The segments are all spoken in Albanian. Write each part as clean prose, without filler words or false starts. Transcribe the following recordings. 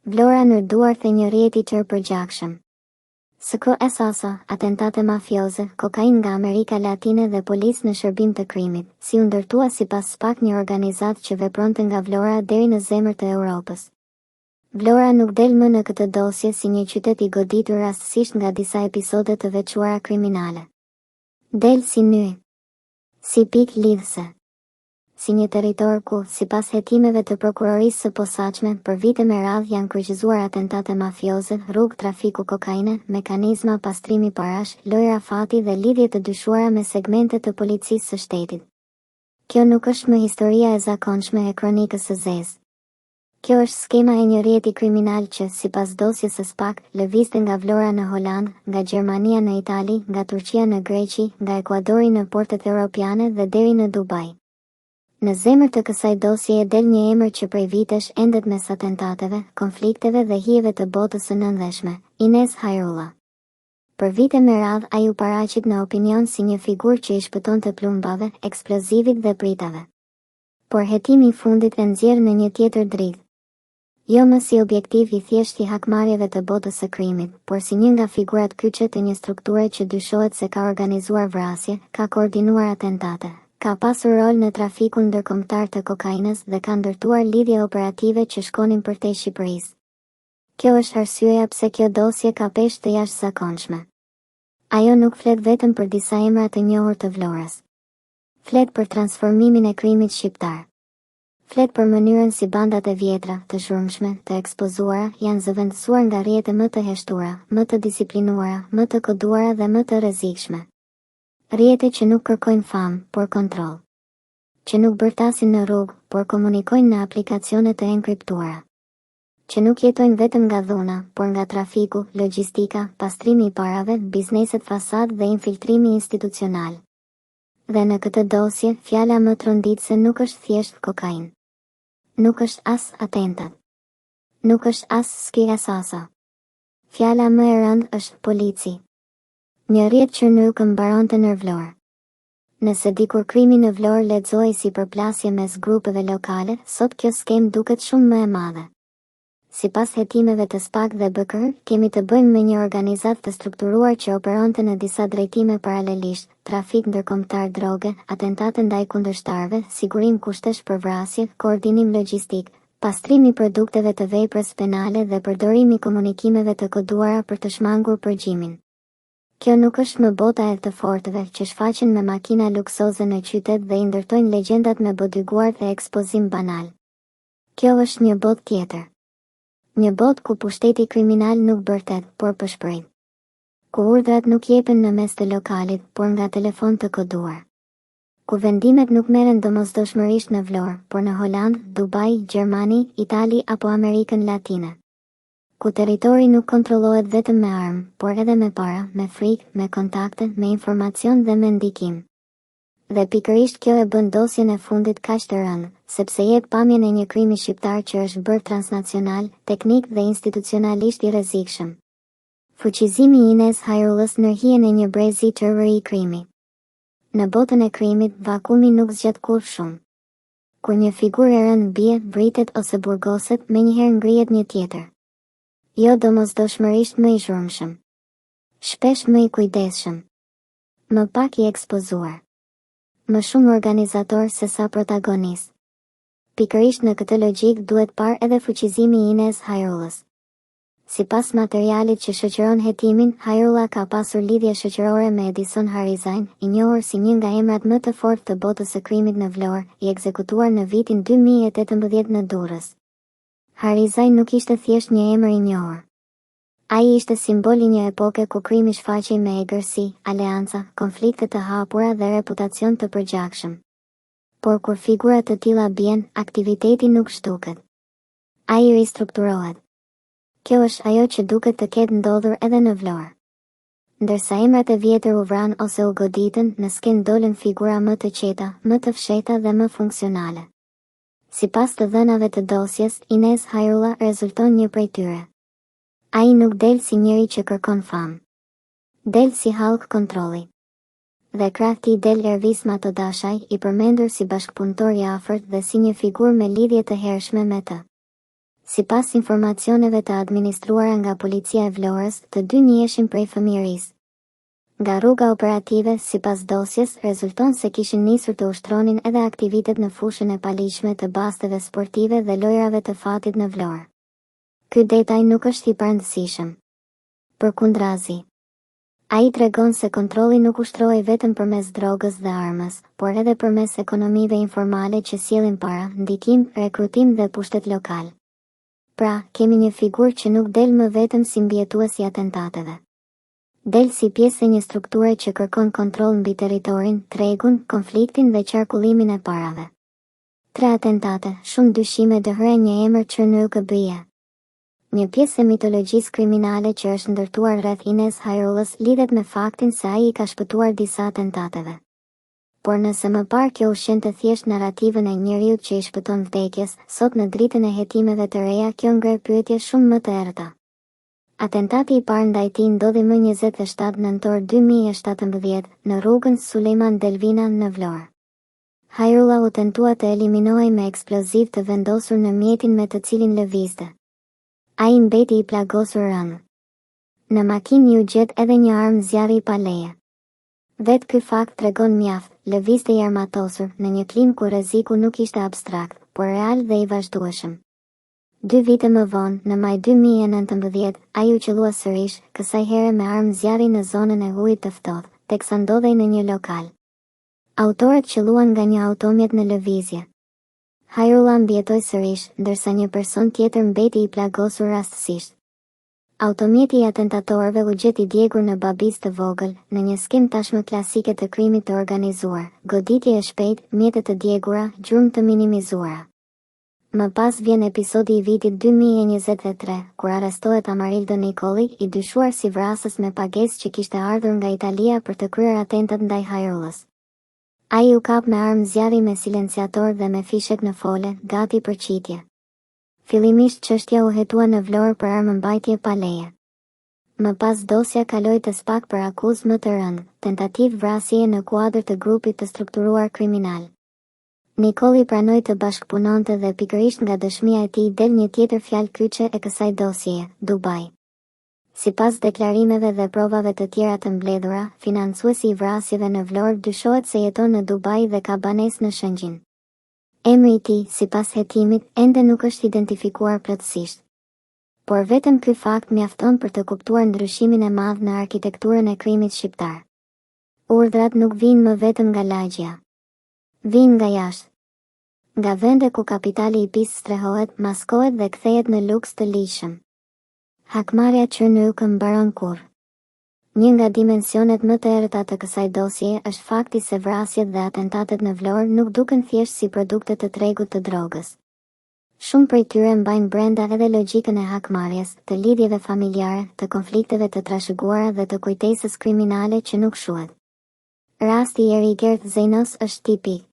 Vlora në duart e një rjeti tërpërgjakshëm. SKS, atentate mafioze, kokain nga Amerika Latine dhe policë në shërbim të krimit, si u ndërtua sipas SPAK një organizatë që vepronte nga Vlora deri në zemër të Europës. Vlora nuk del më në këtë dosje si një qytet i goditur rastësisht nga disa episode të veçuara kriminale. Del si ny, si pikë lidhëse, si një territor ku, sipas hetimeve të prokurorisë së posaçme, për vite me radhë janë kryqëzuar atentate mafioze, rrugë trafiku kokaine, mekanizma pastrimi parash, lojra fati dhe lidhje të dyshuara me segmente të policisë së shtetit. Kjo nuk është më historia e zakonshme e kronikës së zezë. Kjo është skema e një rjeti kriminal që, sipas dosjes së SPAK, lëvizte nga Vlora në Holandë, nga Gjermania në Itali, nga Turqia në Greqi, nga Ekuadori në portet europiane dhe deri në Dubai. Në zemër të kësaj dosjeje del një emër që prej vitesh endet mes atentateve, konflikteve dhe hijeve të botës së nëndeshme, Inez Hajrullah. Për vite me radhë ai u paraqit në opinion si një figurë që i shpëtonte plumbave, eksplozivit dhe pritave. Por hetimi i fundit e nxjerr në një tjetër dritë. Jo më si objektiv i thjesht i hakmarrjeve të botës së krimit, por si një nga figurat kyçe të një strukture që dyshohet se ka organizuar vrasje, ka koordinuar atentate, ka pasur rol në trafikun ndërkombëtar të kokainës dhe ka ndërtuar lidhje operative që shkonin përtej Shqipërisë. Kjo është arsyeja pse kjo dosje ka peshë të jashtëzakonshme. Ajo nuk flet vetëm për disa emra të njohur të Vlorës. Flet për transformimin e krimit shqiptar. Flet për mënyrën si bandat e vjetra, të shurmshme, të ekspozuara, janë zëvendësuar nga rrjete më të heshtura, më të disiplinuara, më të koduara dhe më të rrezikshme. Rrjete që nuk kërkojnë famë, por kontroll. Që nuk bërtasin në rrugë, por komunikojnë në aplikacione të enkriptuara. Që nuk jetojnë vetëm nga dhuna, por nga trafiku, logjistika, pastrimi i parave, bizneset fasad dhe infiltrimi institucional. Dhe në këtë dosje, fjala më tronditëse nuk është thjesht kokain. Nuk është as atentat. Nuk është as skirasasa. Fjala më e rëndë është polici. Një rrjet që nuk mbaronte në Vlorë. Nëse dikur krimi në Vlorë lexohej si përplasje mes grupeve lokale, sot kjo skemë duket shumë më e madhe. Sipas hetimeve të SPAK dhe BKR, kemi të bëjmë me një organizatë të strukturuar që operonte në disa drejtime paralelisht, trafik ndërkombëtar droge, atentate ndaj kundërshtarëve, sigurim kushtesh për vrasje, koordinim logjistik, pastrim i produkteve të veprës penale dhe përdorim i komunikimeve të koduara për të shmangur përgjimin. Kjo nuk është më bota e të fortëve që shfaqen me makina luksoze në qytet dhe i ndërtojnë legjendat me bodyguard dhe ekspozim banal. Kjo është një botë tjetër. Një botë ku pushteti kriminal nuk bërtet, por përshpërit. Ku urdhrat nuk jepen në mes të lokalit, por nga telefon të koduar. Ku vendimet nuk merren domosdoshmërisht në Vlorë, por në Holandë, Dubai, Gjermani, Itali apo Amerikën Latine. Ku territori nuk kontrollohet vetëm me armë, por edhe me para, me frikë, me kontakte, me informacion dhe me ndikim. Dhe pikërisht kjo e bën dosjen e fundit kaq të rëndë, sepse jep pamjen e një krimi shqiptar që është bërë transnacional, teknik dhe institucionalisht i rrezikshëm. Fuqizimi i Inez Hajrullës në hijen e një brezi të rëri i krimi. Në botën e krimit, vakumi nuk zgjat kurrë shumë. Kur një figurë e rëndë bie, vritet ose burgoset, menjëherë ngrihet një tjetër. Jo domosdoshmërisht më i zhurmshëm. Shpesh më i kujdesshëm. Më pak i ekspozuar. Më shumë organizator se sa protagonist. Pikërisht në këtë logjik duhet parë edhe fuqizimi i Inez Hajrullës. Sipas materialit që shoqëron hetimin, Hajrullah ka pasur lidhje shoqërore me Edison Harizain, i njohur si një nga emrat më të fortë të botës së krimit në Vlorë, i ekzekutuar në vitin 2018 në Durrës. Harizain nuk ishte thjesht një emër i njohur. Ai ishte simboli një epoke ku krimi shfaqej me egërsi, aleanca, konflikte të hapura dhe reputacion të përgjakshëm. Por kur figura të tilla bien, aktiviteti nuk zhduket. Ai ristrukturohet. Kjo është ajo që duket të ketë ndodhur edhe në Vlorë. Ndërsa emrat e vjetër u vran ose u goditën, në skenë dolën figura më të qeta, më të fshehta dhe më funksionale. Sipas të dhënave të dosjes, Inez Hajrullah rezulton një prej tyre. Ai nuk del si njëri që kërkon famë. Del si hallk kontrolli. Dhe krah tij del Ervis Matodashaj, i përmendur si bashkëpunëtor i afërt dhe si një figurë me lidhje të hershme me të. Sipas informacioneve të administruara nga policia e Vlorës, të dy njiheshin prej fëmijërisë. Nga rruga operative, sipas dosjes, rezulton se kishin nisur të ushtronin edhe aktivitet në fushën e paligjshme të basteve sportive dhe lojrave të fatit në Vlorë. Ky detaj nuk është i parëndësishëm. Përkundrazi, ai tregon se kontrolli nuk ushtrohej vetëm përmes drogës dhe armës, por edhe përmes ekonomive informale që sjellin para, ndikim, rekrutim dhe pushtet lokal. Pra, kemi një figurë që nuk del më vetëm si mbijetues i atentateve. Del si pjesë e një strukture që kërkon kontroll mbi territorin, tregun, konfliktin dhe qarkullimin e parave. 3 atentate, shumë dyshime dëhëre një emër që nuk e bëje. Një pjesë e mitologjisë kriminale që është ndërtuar rreth Ines Hajrullës lidhet me faktin se ai I ka shpëtuar disa atentateve. Por nëse më parë kjo ushqente thjesht narrativën e njeriut që I shpëton vdekjes, sot në dritën e hetimeve të reja kjo ngrer pyetje shumë më të errëta. Atentati I parë ndaj tij ndodhi më 27 nëntor 2017 në rrugën Sulejman Delvina në Vlorë. Hajrulla u tentua të eliminohej me eksploziv të vendosur në mjetin me të cilin lëvizte. Ai mbeti I plagosur rënë. Në makinë u gjet edhe një armë zjarri pa leje. Vetë ky fakt tregon mjaft, lëvizte I armatosur në një klim ku rreziku nuk ishte abstrakt, por real dhe I vazhdueshëm. 2 vite më vonë, në maj 2019, ai u qellua sërish, kësaj here me armë zjarri në zonën e ujit të ftohtë, teksa ndodhej në një lokal. Autorët qelluan nga një automjet në lëvizje. Hajrulla mbijetoi sërish, ndërsa një person tjetër mbeti I plagosur rastësisht. Automjeti I atentatorëve u gjet I djegur në babicë të vogël, në një skem tashmë klasike të krimit të organizuar, goditje e shpejtë, mjete të djegura, gjurmë të minimizuara. Më pas vjen episodi I vitit 2023, kur arrestohet Amarildo Nikolli, I dyshuar si vrasës me pagesë që kishte ardhur nga Italia për të kryer atentat ndaj Hajrullës. Ai u kap me armë zjarri me silenciator dhe me fishek në fole, gati për qitje. Fillimisht çështja u hetua në Vlorë për armëmbajtje pa leje. Më pas dosja kaloi te SPAK për akuzë më të rëndë, tentativë vrasjeje në kuadër të grupit të strukturuar kriminal. Nikolli pranoi të bashkëpunonte dhe pikërisht nga dëshmia e tij del një tjetër fjalë kyçe e kësaj dosjeje, Dubai. Sipas deklarimeve dhe provave të tjera të mbledhura, financuesi I vrasjeve në Vlorë dyshohet se jeton në Dubai dhe ka banesë në Shëngjin. Emri I tij, sipas hetimit, ende nuk është identifikuar plotësisht. Por vetëm ky fakt mjafton për të kuptuar ndryshimin e madh në arkitekturën e krimit shqiptar. Urdhrat nuk vijnë më vetëm nga lagjja. Vijnë nga jashtë. Nga vende ku kapitali I pisë strehohet, maskohet dhe kthehet në luks të ligjshëm. Hakmarrja që nuk mbaron kurrë. Një nga dimensionet më të errëta të kësaj dosjeje është fakti se vrasjet dhe atentatet në Vlorë nuk duken thjesht si produkte të tregut të drogës. Shumë prej tyre mbajnë brenda edhe logjikën e hakmarrjes, të lidhjeve familjare, të konflikteve të trashëguara dhe të kujtesës kriminale që nuk shuhet. Rasti I Erigert Zeinos është tipik.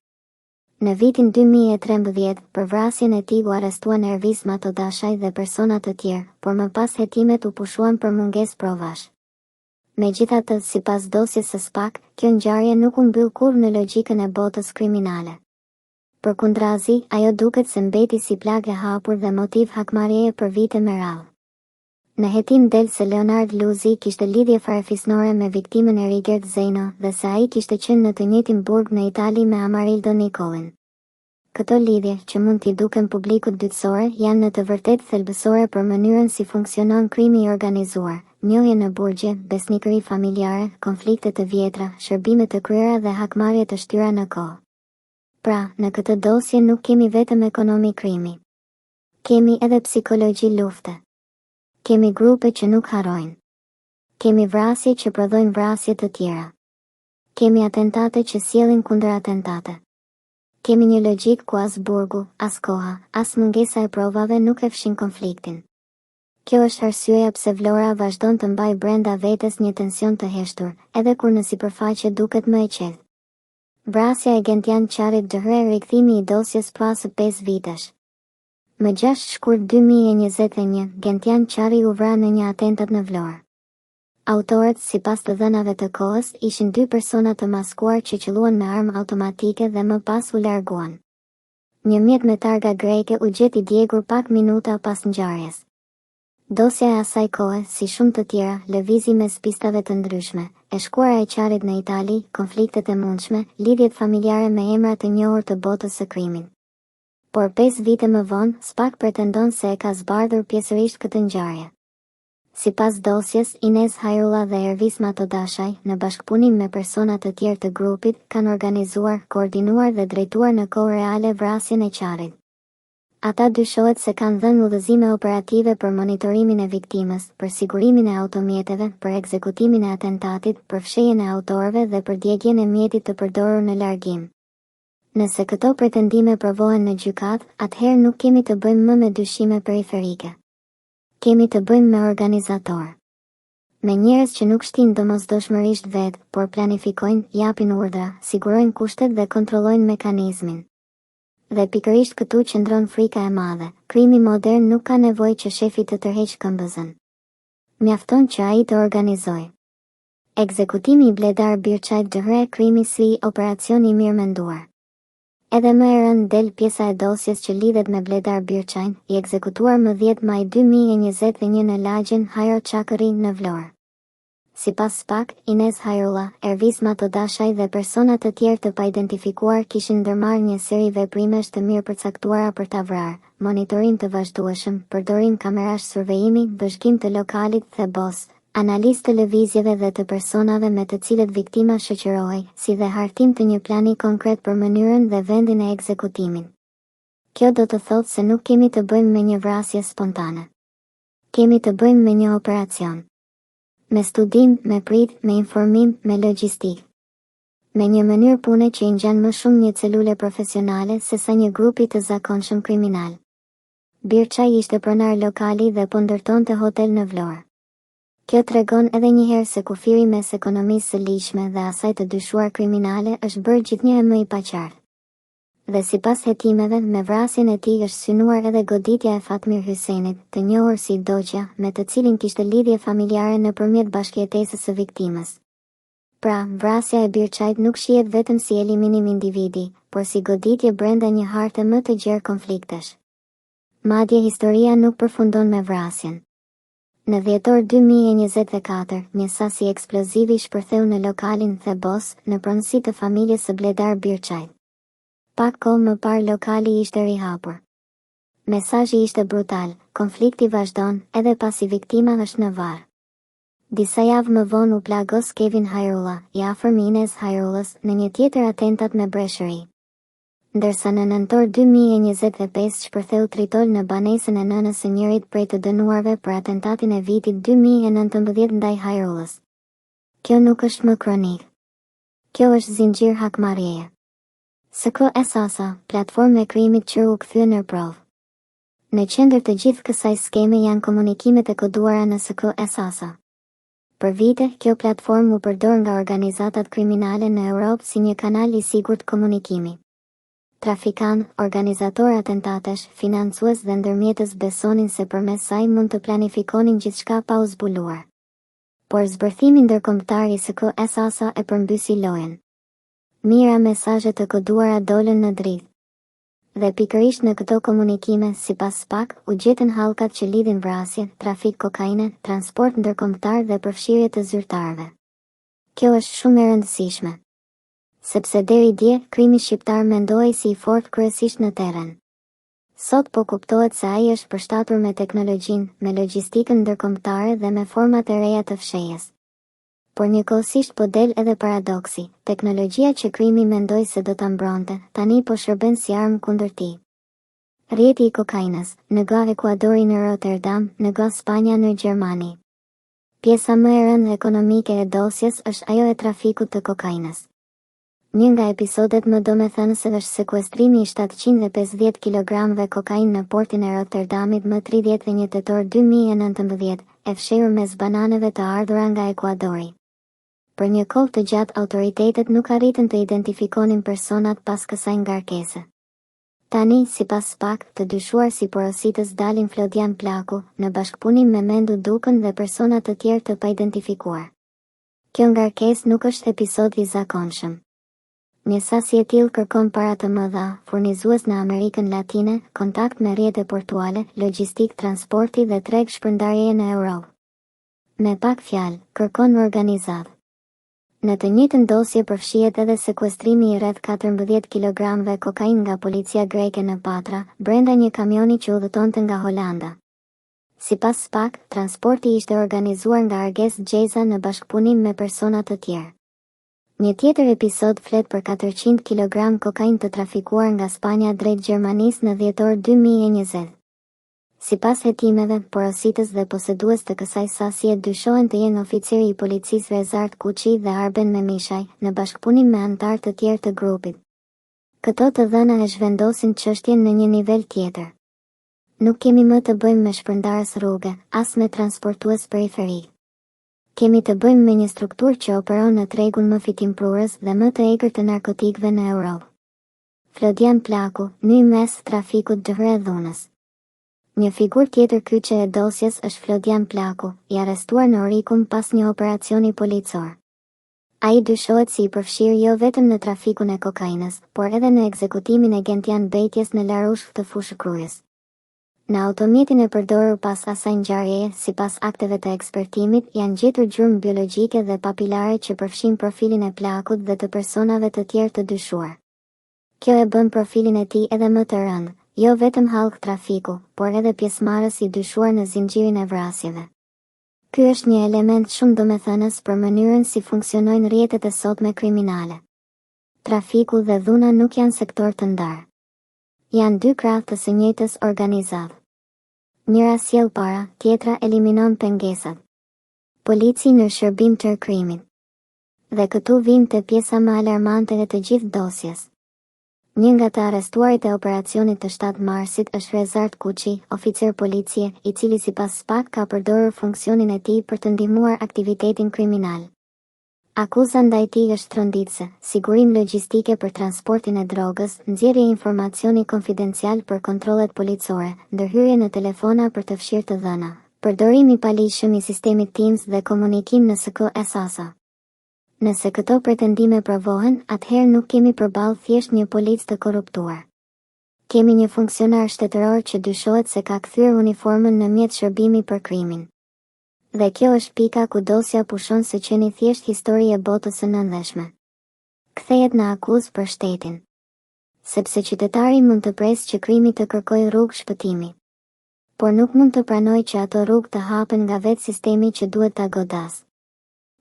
Në vitin 2013, për vrasjen e tij u arrestuan Ervis Matodashaj dhe persona të tjerë, por më pas hetimet u pushuan për mungesë provash. Megjithatë, sipas dosjes së SPAK, kjo ngjarje nuk u mbyll kurrë në logjikën e botës kriminale. Përkundrazi, ajo duket se mbeti si plagë e hapur dhe motiv hakmarrjeje për vite me radhë. Në hetim del se Leonard Luzi kishte lidhje farefisnore me viktimën Erigert Zeino dhe se ai kishte qenë në të njëjtin burg në Itali me Amarildo Nikollin. Këto lidhje, që mund t'i duken publikut dytësore, janë në të vërtetë thelbësore për mënyrën si funksionon krimi I organizuar, njohje në burgje, besnikëri familjare, konflikte të vjetra, shërbime të kryera dhe hakmarrje të shtyra në kohë. Pra, në këtë dosje nuk kemi vetëm ekonomi krimi. Kemi edhe psikologji lufte. Kemi grupe që nuk harrojnë. Kemi vrasje që prodhojnë vrasje të tjera. Kemi atentate që sjellin kundër atentate. Kemi një logjik ku as burgu, as koha, as mungesa e provave nuk e fshin konfliktin. Kjo është arsyeja pse Vlora vazhdon të mbajë brenda vetes një tension të heshtur, edhe kur në sipërfaqe duket më e qetë. Vrasja e Gentian Qarit dëhëre rikthimi I dosjes pas 5 vitesh. Më 6 shkurt 2021, Gentian Qari u vra në një atentat në Vlorë. Autorët, sipas të dhënave të kohës, ishin 2 persona të maskuar që qelluan me armë automatike dhe më pas u larguan. Një mjet me targa greke u gjet I djegur pak minuta pas ngjarjes. Dosja e asaj kohe, si shumë të tjera, lëvizi mes pistave të ndryshme, e shkuara e qarit në Itali, konfliktet e mundshme, lidhjet familjare me emra të njohur të botës së krimit. Por 5 vite më vonë, SPAK pretendon se e ka zbardhur pjesërisht këtë ngjarje. Sipas dosjes, Inez Hajrullah dhe Ervis Matodashaj, në bashkëpunim me persona të tjerë të grupit, kanë organizuar, koordinuar dhe drejtuar në kohë reale vrasjen e qarit. Ata dyshohet se kanë dhënë udhëzime operative për monitorimin e viktimës, për sigurimin e automjeteve, për ekzekutimin e atentatit, për fshehjen e autorëve dhe për djegjen e mjetit të përdorur në largim. Nëse këto pretendime provohen në gjykatë, atëherë nuk kemi të bëjmë më me dyshime periferike. Kemi të bëjmë me organizator. Me njerëz që nuk shtin domosdoshmërisht vetë, por planifikojnë, japin urdhra, sigurojnë kushtet dhe kontrollojnë mekanizmin. Dhe pikërisht këtu qëndron frika e madhe. Krimi modern nuk ka nevojë që shefi të tërheqë këmbëzën. Mjafton që ai të organizojë. Ekzekutimi I Bledar Birçajt dëhre krimi si operacion I mirë menduar. Edhe më e rënd del pjesa e dosjes që lidhet me Bledar Birçajn, I ekzekutuar më 10 maj 2021 në lagjen Hajro Çakëri në Vlorë. Sipas SPAK, Inez Hajrullah, Ervis Matodashaj dhe persona të tjerë të paidentifikuar kishin ndërmarrë një seri veprimesh të mirë përcaktuara për ta vrarë, monitorim të vazhdueshëm, përdorim kamerash survejimi, bëshkim të lokalit thebos, analizë të lëvizjeve dhe të personave me të cilët viktima shoqërohej, si dhe hartim të një plani konkret për mënyrën dhe vendin e ekzekutimit. Kjo do të thotë se nuk kemi të bëjmë me një vrasje spontane. Kemi të bëjmë me një operacion. Me studim, me prit, me informim, me logjistik. Me një mënyrë pune që I ngjan më shumë një celule profesionale se sa një grup I të zakonshëm kriminal. Birçaj ishte pronar lokali dhe po ndërtonte hotel në Vlorë. Kjo tregon edhe njëherë se kufiri mes ekonomisë së ligjshme dhe asaj të dyshuar kriminale është bërë gjithnjëherë më I paqartë. Dhe sipas hetimeve, me vrasjen e tij është synuar edhe goditja e Fatmir Hysenit, të njohur si Doqja, me të cilin kishte lidhje familjare nëpërmjet bashkëjetesës së viktimës. Pra, vrasja e Birçajt nuk shihet vetëm si eliminim individi, por si goditje brenda një harte më të gjerë konfliktesh. Madje historia nuk përfundon me vrasjen. Në dhjetor 2024, një sasi eksplozivi shpërtheu në lokalin Thebos, në pronësi të familjes së Bledar Birçajt. Pak kohë më parë lokali ishte rihapur. Mesazhi ishte brutal, konflikti vazhdon, edhe pasi viktima është në varr. Disa javë më vonë u plagos Kevin Hajrullah, I afërm I Inez Hajrullës, në një tjetër atentat me breshëri. Ndërsa në nëntor 2025 shpërtheu tritol në banesën e nënës së njërit prej të dënuarve për atentatin e vitit 2019 ndaj Hajrullës. Kjo nuk është më kronik. Kjo është zinxhir hakmarrjeje. SKO-SASA, platformë e krimit që u kthye në provë. Në qendër të gjithë kësaj skeme janë komunikimet e koduara në SKO-SASA. Për vite, kjo platformë u përdor nga organizatat kriminale në Europë si një kanal I sigurt komunikimi. Trafikan, organizator atentatesh, financues dhe ndërmjetës besonin se përmes saj mund të planifikonin gjithçka pa u zbuluar. Por zbërthimi ndërkombëtar I SKO-SASA e përmbysi lojën. Mira mesazhe të koduara dolën në dritë. Dhe pikërisht në këto komunikime, sipas SPAK, u gjetën hallkat që lidhin vrasje, trafik kokaine, transport ndërkombëtar dhe përfshirje të zyrtarëve. Kjo është shumë e rëndësishme. Sepse deri dje, krimi shqiptar mendohej si I fortë kryesisht në terren. Sot po kuptohet se ai është përshtatur me teknologjinë, me logjistikën ndërkombëtare dhe me format e reja të fshehjes. Por njëkohësisht po del edhe paradoksi, teknologjia që krimi mendoi se do ta mbronte, tani po shërben si armë kundër tij. Rrjeti I kokainës, në nga Ekuadori në Rotterdam, në nga Spanja në Gjermani. Pjesa më e rëndë ekonomike e dosjes është ajo e trafikut të kokainës. Një nga episodet më domethënëse është sekuestrimi I 750 kg kokainë në portin e Rotterdamit më 31 tetor 2019, e fshehur mes bananeve të ardhura nga Ekuadori. Për një kohë të gjatë autoritetet nuk arritën të identifikonin personat pas kësaj ngarkese. Tani, sipas SPAK, të dyshuar si porositës dalin Flodian Plaku, në bashkëpunim me Mendu Dukën dhe persona të tjerë të paidentifikuar. Kjo ngarkesë nuk është episod I zakonshëm. Një sasi e tillë kërkon para të mëdha, furnizues në Amerikën Latine, kontakt me rrjete portuale, logjistik, transporti dhe treg shpërndarjeje në Europë. Me pak fjalë, kërkon organizatë. Në të njëjtën dosje përfshihet edhe sekuestrimi i rreth 14 kilogramëve kokainë nga policia greke në Patra, brenda një kamioni që udhëtonte nga Holanda. Sipas SPAK, transporti ishte organizuar nga Arges Gjeza në bashkëpunim me persona të tjerë. Një tjetër episod flet për 400 kg kokainë të trafikuar nga Spanja drejt Gjermanisë në dhjetor 2020. Sipas hetimeve, porositës dhe posedues të kësaj sasie dyshohen të jenë oficiri i policisë Rezart Kuçi dhe Arben Memishaj, në bashkëpunim me anëtar të tjerë të grupit. Këto të dhëna e zhvendosin çështjen në një nivel tjetër. Nuk kemi më të bëjmë me shpërndarës rrugë, as me transportues periferik. Kemi të bëjmë me një strukturë që operon në tregun më fitimprurës dhe më të egër të narkotikëve në Europë. Flodian Plaku, ny mes trafikut dëhre dhunës. Një figurë tjetër kyçe e dosjes është Flodian Plaku, i arrestuar në Orikum pas një operacioni policor. Ai dyshohet si i përfshirë jo vetëm në trafikun e kokainës, por edhe në ekzekutimin e Gentian Bejtjes në Larush të Fushë Krujës. Në automjetin e përdorur pas asaj ngjarjeje, sipas akteve të ekspertimit, janë gjetur gjurmë biologjike dhe papilare që përfshin profilin e Plakut dhe të personave të tjerë të dyshuar. Kjo e bën profilin e tij edhe më të rëndë, jo vetëm hallk trafiku, por edhe pjesëmarrës i dyshuar në zinxhirin e vrasjeve. Ky është një element shumë domethënës për mënyrën si funksionojnë rrjetet e sotme kriminale. Trafiku dhe dhuna nuk janë sektor të ndarë. Janë dy krah të së njëjtës organizatë. Njëra sjell para, tjetra eliminon pengesat. Polici në shërbim të krimit. Dhe këtu vim te pjesa më alarmante e të gjithë dosjes. Një nga të arrestuarit e operacionit të 7 marsit është Rezart Kuçi, oficer policie, i cili sipas SPAK ka përdorur funksionin e tij për të ndihmuar aktivitetin kriminal. Akuza ndaj tij është tronditse, sigurim logjistike për transportin e drogës, nxjerrje informacioni konfidencial për kontrollet policore, ndërhyrje në telefona për të fshirë të dhëna, përdorim i paligjshëm i sistemit Teams dhe komunikim në SKO-SASA. Nëse këto pretendime provohen, atëherë nuk kemi përballë thjesht një policë të korruptuar. Kemi një funksionar shtetëror që dyshohet se ka kthyer uniformën në mjet shërbimi për krimin. Dhe kjo është pika ku dosja pushon se qeni thjesht histori e botës së nëndeshme. Kthehet në akuzë për shtetin. Sepse qytetari mund të presë që krimi të kërkojë rrugë shpëtimi. Por nuk mund të pranojë që ato rrugë të hapen nga vetë sistemi që duhet ta godas.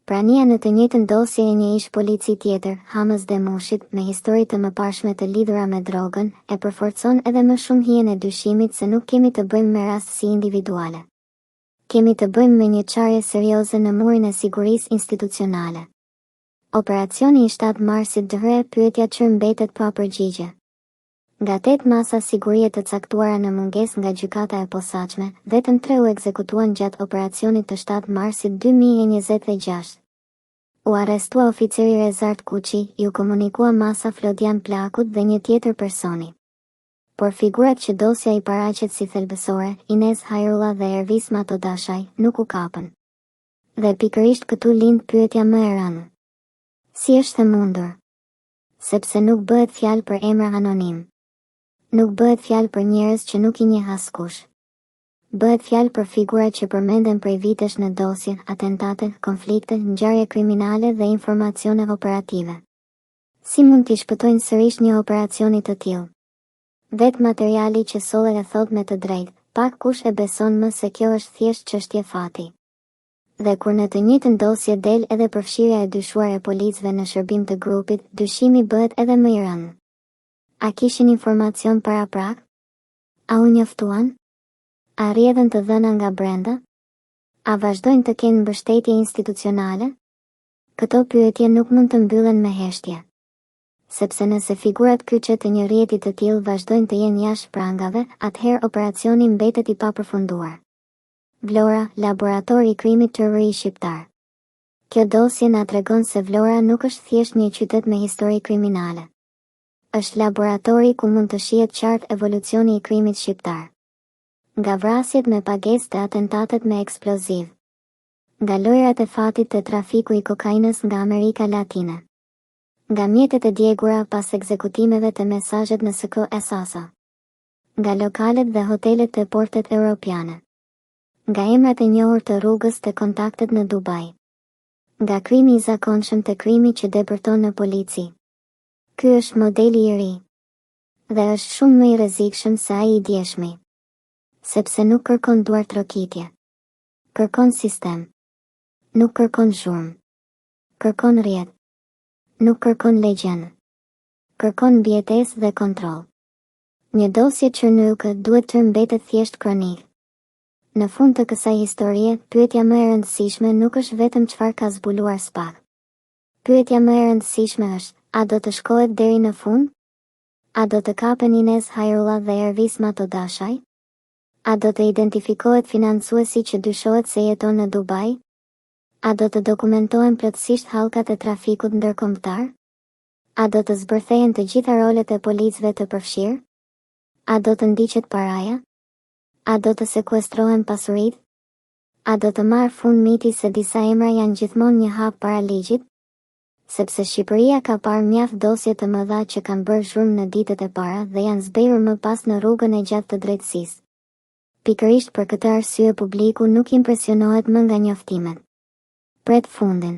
Prania në të njëjtën dosje e një ish polici tjetër, Hamës Demushit, me histori të mëparshme të lidhura me drogën, e përforcon edhe më shumë hijen e dyshimit se nuk kemi të bëjmë me rastësi individuale. Kemi të bëjmë me një çarje serioze në murin e sigurisë institucionale. Operacioni i 7 marsit dëhre pyetja që mbetet pa përgjigje. Nga 8 masa sigurie të caktuara në mungesë nga gjykata e posaçme, vetëm 3 u ekzekutuan gjatë operacionit të 7 marsit 2026. U arrestua oficeri Rezart Kuçi, ju komunikua masa Flodian Plakut dhe një tjetër personi. Por figurat që dosja i paraqet si thelbësore, Inez Hajrullah dhe Ervis Matodashaj, nuk u kapën. Dhe pikërisht këtu lind pyetja më e rëndë. Si është e mundur? Sepse nuk bëhet fjalë për emra anonim. Nuk bëhet fjalë për njerëz që nuk i njeh askush. Bëhet fjalë për figura që përmenden prej vitesh në dosje, atentate, konflikte, ngjarje kriminale dhe informacione operative. Si mund t'i shpëtojnë sërish një operacioni të tillë? Vetë materiali që sollet e thot me të drejtë, pak kush e beson më se kjo është thjesht çështje fati. Dhe kur në të njëjtën dosje del edhe përfshirja e dyshuar e policëve në shërbim të grupit, dyshimi bëhet edhe më i rëndë. A kishin informacion para prak? A u njoftuan? A rrjedhën të dhëna nga brenda? A vazhdojnë të kenë mbështetje institucionale? Këto pyetje nuk mund të mbyllen me heshtje. Sepse nëse figurat kyçe të një rrjeti të tillë vazhdojnë të jenë jashtë prangave, atëherë operacioni mbetet i papërfunduar. Vlora, laboratori i krimit të ri shqiptar. Kjo dosje na tregon se Vlora nuk është thjesht një qytet me histori kriminale. Është laboratori ku mund të shihet qartë evolucioni i krimit shqiptar. Nga vrasjet me pagesë të atentatet me eksploziv. Nga lojrat e fatit të trafiku i kokainës nga Amerika Latine. Nga mjetet e djegura pas ekzekutimeve të mesazhet në SKO-SA. Nga lokalet dhe hotelet të portet europiane. Nga emrat e njohur të rrugës të kontaktet në Dubai. Nga krimi i zakonshëm të krimi që depërton në polici. Ky është modeli i ri. Dhe është shumë më i rrezikshëm se ai i djeshmi. Sepse nuk kërkon duar trokitje. Kërkon sistem. Nuk kërkon zhurmë. Kërkon rrjet. Nuk kërkon legjend. Kërkon mbjetesë dhe kontroll. Një dosje Çernuka duhet të mbetet thjesht kronik. Në fund të kësaj historie, pyetja më e rëndësishme nuk është vetëm çfarë ka zbuluar SPAK. Pyetja më e rëndësishme është, a do të shkohet deri në fund? A do të kapen Inez Hajrullah dhe Ervis Matodashaj? A do të identifikohet financuesi që dyshohet se jeton në Dubai? A do të dokumentohen plotësisht hallkat e trafikut ndërkombëtar? A do të zbërthehen të gjitha rolet e policëve të përfshirë? A do të ndiqet paraja? A do të sekuestrohen pasuritë? A do të marrë fund miti se disa emra janë gjithmonë një hap para ligjit? Sepse Shqipëria ka parë mjaft dosje të mëdha që kanë bërë zhurmë në ditët e para dhe janë zbehur më pas në rrugën e gjatë të drejtësisë. Pikërisht për këtë arsye publiku nuk impresionohet më nga njoftimet. Pret fundin.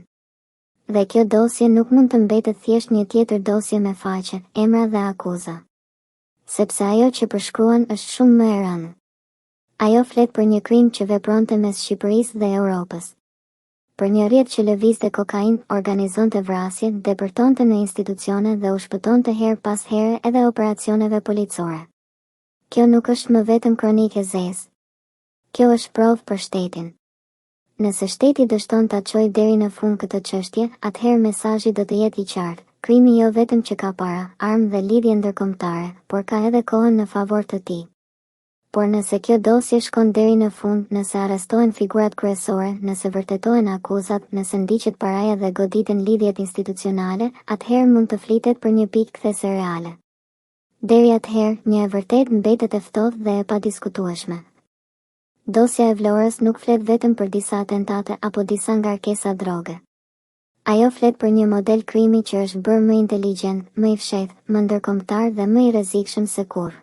Dhe kjo dosje nuk mund të mbetet thjesht një tjetër dosje me faqe, emra dhe akuza. Sepse ajo që përshkruan është shumë më e rëndë. Ajo flet për një krim që vepronte mes Shqipërisë dhe Europës. Për një rrjet që lëvizte kokainë, organizonte vrasje, depërtonte në institucione dhe u shpëtonte her pas here edhe operacioneve policore. Kjo nuk është më vetëm kronikë e zezë. Kjo është provë për shtetin. Nëse shteti dështon ta çojë deri në fund këtë çështje, atëherë mesazhi do të jetë i qartë. Krimi jo vetëm që ka para, armë dhe lidhje ndërkombëtare, por ka edhe kohën në favor të tij. Por nëse kjo dosje shkon deri në fund, nëse arrestohen figurat kryesore, nëse vërtetohen akuzat, nëse ndiqet paraja dhe goditen lidhjet institucionale, atëherë mund të flitet për një pikë kthese reale. Deri atëherë, një e vërtet mbetet e ftohtë dhe e padiskutueshme. Dosja e Vlorës nuk flet vetëm për disa atentate apo disa ngarkesa droge. Ajo flet për një model krimi që është bërë më inteligjent, më i fshehtë, më ndërkombëtar dhe më i rrezikshëm se kurrë.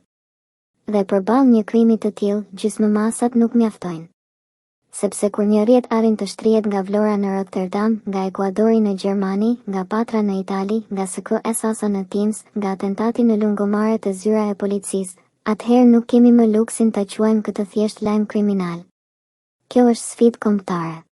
Dhe përballë një krimi të tillë, gjysmëmasat nuk mjaftojnë. Sepse kur një rrjet arrin të shtrihet nga Vlora në Rotterdam, nga Ekuadori në Gjermani, nga Patra në Itali, nga SKO-SA në Tims, nga atentati në lungomare të zyra e policisë, atëherë nuk kemi më luksin ta quajmë këtë thjesht lajm kriminal. Kjo është sfidë kombëtare.